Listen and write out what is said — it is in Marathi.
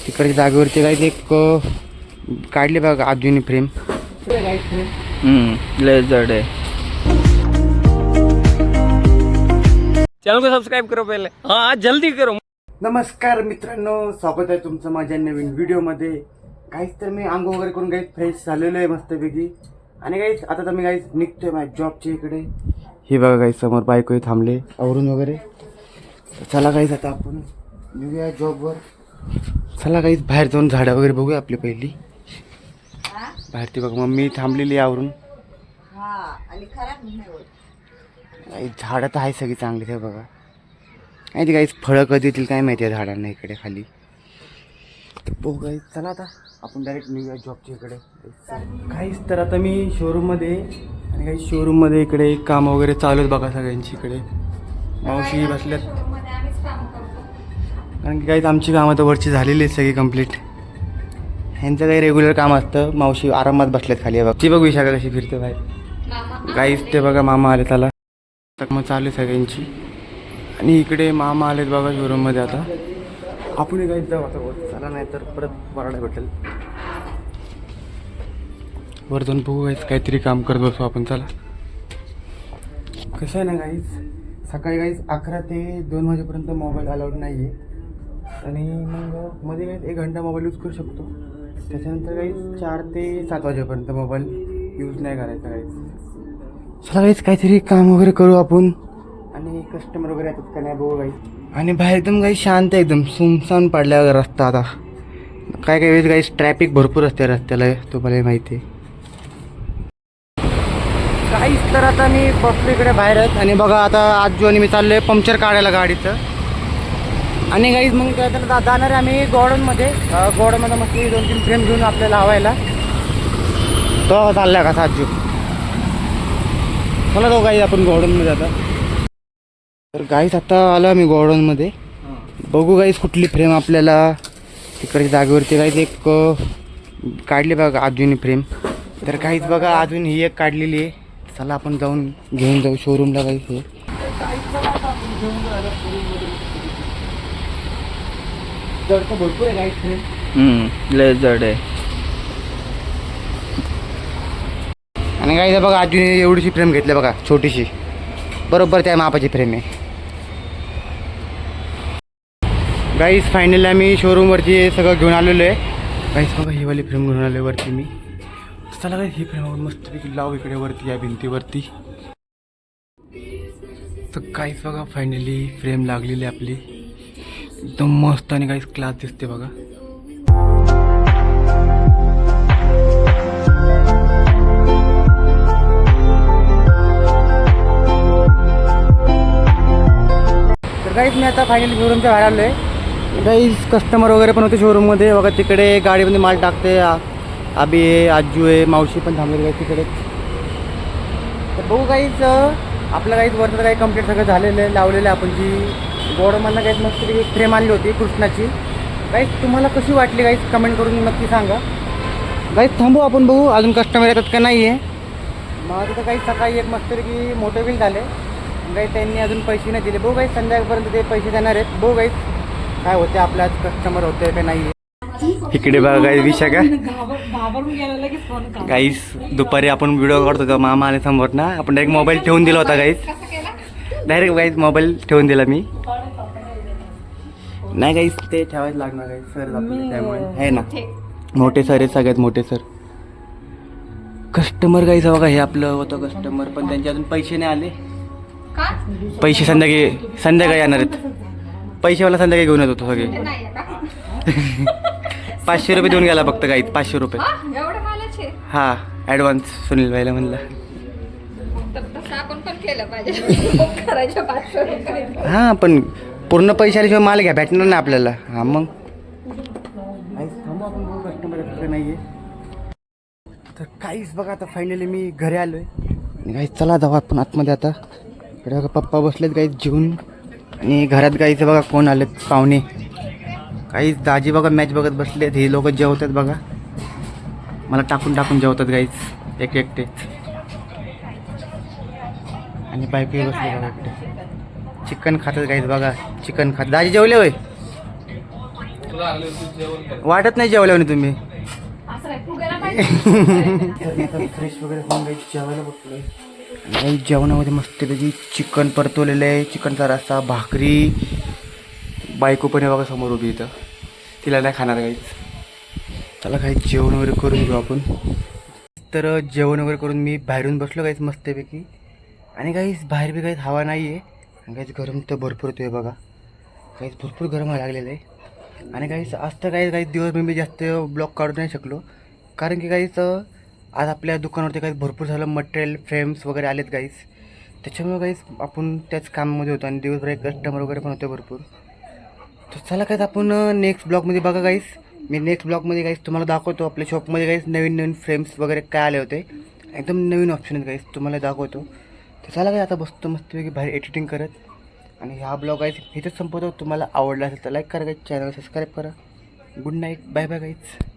तिकडच्या जागेवरती काही एक काढले बघा अजून फ्रेम. लय जड आहे. चॅनल को सबस्क्राइब करो पहिले. हाँ जल्दी करो. नमस्कार मित्रांनो, स्वागत आहे तुमचं माझ्या नवीन व्हिडिओमध्ये. काहीच तर मी अंग वगैरे करून काही फ्रेश झालेलो आहे मस्तपैकी. आणि काहीच आता तर मी काहीच निघतोय माझ्या जॉबच्या इकडे. हे बघा काही समोर बायको थांबले आवरून वगैरे. चला काहीच आता आपण निघूया जॉबवर. चला काहीच बाहेर जाऊन झाडं वगैरे बघूया आपली पहिली. बाहेर ती बघा मम्मी थांबलेली आवरून. काही झाडं तर आहे सगळी चांगली ते बघा. काय ते काहीच फळं कधी येतील काय माहिती आहे झाडांना इकडे खाली. तर बघू काही. चला आता आपण डायरेक्ट निघूया जॉबच्या इकडे. काहीच तर आता मी शोरूममध्ये आणि काही शोरूममध्ये इकडे काम वगैरे चालू आहेत बघा सगळ्यांची. इकडे मावशी बसल्यात कारण की काहीच आमची कामं तर वरची झालेली आहेत सगळी कंप्लीट. ह्यांचं काही रेग्युलर काम असतं. मावशी आरामात बसल्यात खाली बघ. ती बघ विशाखा कशी फिरते बाहेर. काहीच ते बघा मामा आले त्याला. मग चालू आहे सगळ्यांची. आणि इकडे मामा आलेत बघा शोरूममध्ये. आता आपण काहीच जाऊ आता वर. चला नाही तर परत वरडा भेटेल. वर जाऊन बघू काहीतरी काम करत बसू आपण. चला कसं आहे ना काहीच सकाळी काहीच 11 ते 2 वाजेपर्यंत मोबाईल अलाउड नाही आहे. आणि मग मध्ये काही 1 घंटा मोबाईल यूज करू शकतो. त्याच्यानंतर काही 4 ते 7 वाजेपर्यंत मोबाईल यूज नाही करायचा काहीच. चला काहीच काहीतरी काम वगैरे करू आपण. आणि कस्टमर वगैरे येतात का नाही बघू काही. आणि बाहेर एकदम काही शांत आहे, एकदम सुमसान पडला रस्ता. आता काय काही वेळेस काही ट्रॅफिक भरपूर असते रस्त्याला, तुम्हाला माहिती आहे. काहीच तर आता मी बसलो इकडे बाहेरच. आणि बघा आता आजू आणि मी चाललो आहे पंक्चर काढायला गाडीचं. आणि काहीच मग त्याला जाणार आहे आम्ही गोडाऊनमध्ये. गोडाऊनमध्ये मस्त 2-3 फ्रेम घेऊन आपल्याला लावायला. तो चालला का साजू. चला तो काही आपण गोडाऊनमध्ये आता. तर गाईच आता आलो आम्ही गोडाऊनमध्ये. बघू गाईच कुठली फ्रेम आपल्याला तिकडच्या जागेवरती काहीच एक काढली बघा अजून फ्रेम. तर काहीच बघा अजून ही एक काढलेली आहे. चला आपण जाऊन घेऊन जाऊ शोरूमला. काहीच हे जड तर भरपूर आहे काहीच फ्रेम. लय जड आहे. आणि काही बघा अजून एवढीशी फ्रेम घेतली बघा छोटीशी. बरोबर त्या मापाची फ्रेम आहे. गाईस फायनली आम्ही शोरूमवरती सगळं घेऊन आलेलो आहे. गाईस बघा ही वाली फ्रेम घेऊन आलो वरती मी. चला काय ही फ्रेम मस्तपैकी लाव इकडे वरती या भिंतीवरती. तर काहीच बघा फायनली फ्रेम लागलेली आपली एकदम मस्त. आणि काहीच क्लास दिसते बघा. तर काहीच मी आता फायनली शोरूमच्या बाहेर आलो आहे. काहीच कस्टमर वगैरे पण होते शोरूममध्ये बघा. तिकडे गाडीमध्ये माल टाकते. आबी आहे, आजू आहे, मावशी पण थांबलेली आहे तिकडे. तर बघू काहीच आपलं काहीच वरतं काही कंप्लीट सगळं झालेलं आहे, लावलेलं आहे. आपण जी गोडाऊनमधनं काहीच मस्त एक फ्रेम आणली होती कृष्णाची. काहीच तुम्हाला कशी वाटली काहीच कमेंट करून नक्की सांगा. काहीच थांबू आपण बघू अजून कस्टमर येतात का नाही आहे. मग तिथं काही सकाळी एक मस्तपैकी मोठे बिल झाले. काही त्यांनी अजून पैसे नाही दिले. बघू काही संध्याकाळपर्यंत ते पैसे देणार आहेत. बघू काहीच काय होते आपल्या आज कस्टमर होते का नाही. इकडे बघा काही विशाखा गाईस. दुपारी आपण व्हिडिओ काढतो तेव्हा मामा आले समोर ना. आपण डायरेक्ट मोबाईल ठेवून दिला होता गाईस. डायरेक्ट गाईस मोबाईल ठेवून दिला मी. नाही गाईस ते ठेवायचं लागणार आहे सर आपले त्यामुळे आहे ना. मोठे सर आहेत सगळ्यात मोठे सर. कस्टमर गाईस बघा हे आपलं होतं कस्टमर. पण त्यांचे अजून पैसे नाही आले. पैसे संध्याकाळी येणार आहेत. पैसेवाला संध्याकाळी घेऊन येत होतो सगळे. 500 रुपये देऊन गेला फक्त काही. 500 रुपये हा ॲडव्हान्स सुनील भाईला म्हणलं. हां पण पूर्ण पैसे आल्याशिवाय माल घ्या भेटणार नाही आपल्याला. हां मग कस्टमर नाही आहे. तर काहीच बघा आता फायनली मी घरी आलो आहे. काहीच चला जाऊ आपण आतमध्ये आता. इकडे बघा पप्पा बसलेत काहीच जेवून. आणि घरात गाईचं बघा कोण आलेत पाहुणे. काहीच दाजी बघा मॅच बघत बसलेत. हे लोक जेवतात बघा. मला टाकून टाकून जेवतात गाईच एक एकटेच. आणि बायको बसले बघा एकटे. चिकन खातात गाईच बघा. चिकन खात. दाजी जेवले होय. वाटत नाही जेवल्याने तुम्ही असं काय फुगायला पाहिजे. फ्रेश वगैरे होऊन काही जेवायला बसलोय. काही जेवणामध्ये मस्तपैकी चिकन परतवलेलं आहे, चिकनचा रस्सा, भाकरी. बायको पण आहे बघा समोर उभी इथं, तिला नाही खाणार काहीच. चला काही जेवण वगैरे करून घेऊ आपण. तर जेवण वगैरे करून मी बाहेरून बसलो काहीच मस्तपैकी. आणि काहीच बाहेर बी काहीच हवा नाही आहे आणि काहीच गरम तर भरपूर होतो आहे बघा. काहीच भरपूर गरम व्हायला लागलेलं आहे. आणि काहीच आज तर काही दिवस मी जास्त ब्लॉग काढू नाही शकलो, कारण की काहीच आज आपल्या दुकानावरती काही भरपूर झालं मटेरियल, फ्रेम्स वगैरे आलेत काहीच. त्याच्यामुळे काहीच आपण त्याच कामामध्ये होतो आणि दिवसभर एक कस्टमर वगैरे पण होते भरपूर. तर चला काहीच आपण नेक्स्ट ब्लॉगमध्ये बघा काहीच. मी नेक्स्ट ब्लॉगमध्ये काहीच तुम्हाला दाखवतो आपल्या शॉपमध्ये काहीच नवीन नवीन फ्रेम्स वगैरे काय आले होते. एकदम नवीन ऑप्शन आहेत काहीच, तुम्हाला दाखवतो. तर चला काय आता बसतो मस्तपैकी बाहेर एडिटिंग करत. आणि हा ब्लॉग आहे इथेच संपवतो. तुम्हाला आवडला असेल तर लाईक करा, चॅनल सबस्क्राईब करा. Good night, bye bye guys.